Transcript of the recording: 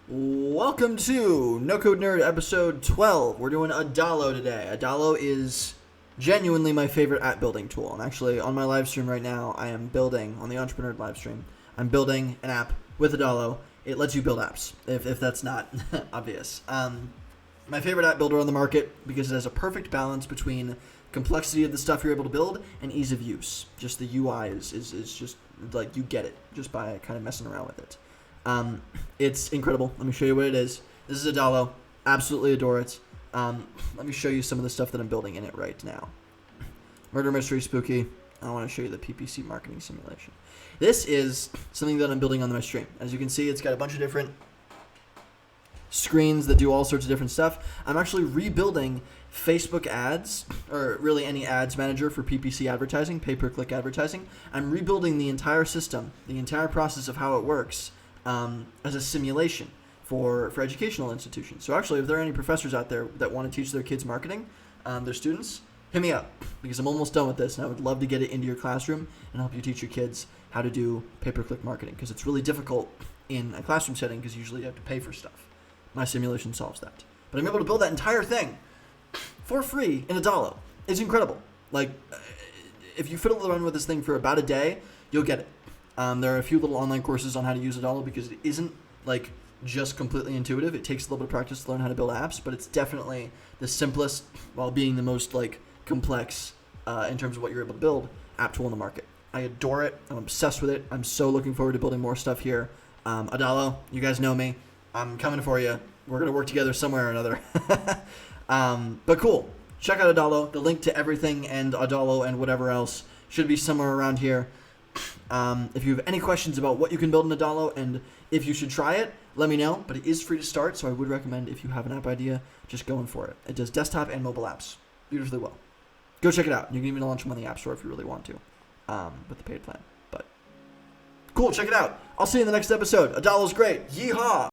Welcome to NoCodeNerd episode 12. We're doing Adalo today. Adalo is genuinely my favorite app building tool. And actually, on my live stream right now, I am building, on the Entrepreneur live stream, I'm building an app with Adalo. It lets you build apps, if that's not obvious. My favorite app builder on the market because it has a perfect balance between complexity of the stuff you're able to build and ease of use. Just the UI is just like you get it just by kind of messing around with it. It's incredible. Let me show you what it is. This is Adalo. Absolutely adore it. Let me show you some of the stuff that I'm building in it right now. Murder Mystery Spooky. I want to show you the PPC marketing simulation. This is something that I'm building on my stream. As you can see, it's got a bunch of different screens that do all sorts of different stuff. I'm actually rebuilding Facebook ads, or really any ads manager for PPC advertising, pay-per-click advertising. I'm rebuilding the entire system, the entire process of how it works, as a simulation for educational institutions. So actually, if there are any professors out there that want to teach their kids marketing, their students, hit me up, because I'm almost done with this, and I would love to get it into your classroom and help you teach your kids how to do pay-per-click marketing, because it's really difficult in a classroom setting, because usually you have to pay for stuff. My simulation solves that. But I'm able to build that entire thing for free in Adalo. It's incredible. Like, if you fiddle around with this thing for about a day, you'll get it. There are a few little online courses on how to use Adalo because it isn't like just completely intuitive. It takes a little bit of practice to learn how to build apps, but it's definitely the simplest while being the most like complex in terms of what you're able to build app tool in the market. I adore it. I'm obsessed with it. I'm so looking forward to building more stuff here. Adalo, you guys know me. I'm coming for you. We're going to work together somewhere or another. But cool. Check out Adalo. The link to everything and Adalo and whatever else should be somewhere around here. If you have any questions about what you can build in Adalo and if you should try it, let me know. But it is free to start, so I would recommend if you have an app idea, just going for it. It does desktop and mobile apps beautifully well. Go check it out. You can even launch them on the App Store if you really want to with the paid plan. But cool, check it out. I'll see you in the next episode. Adalo's great. Yeehaw!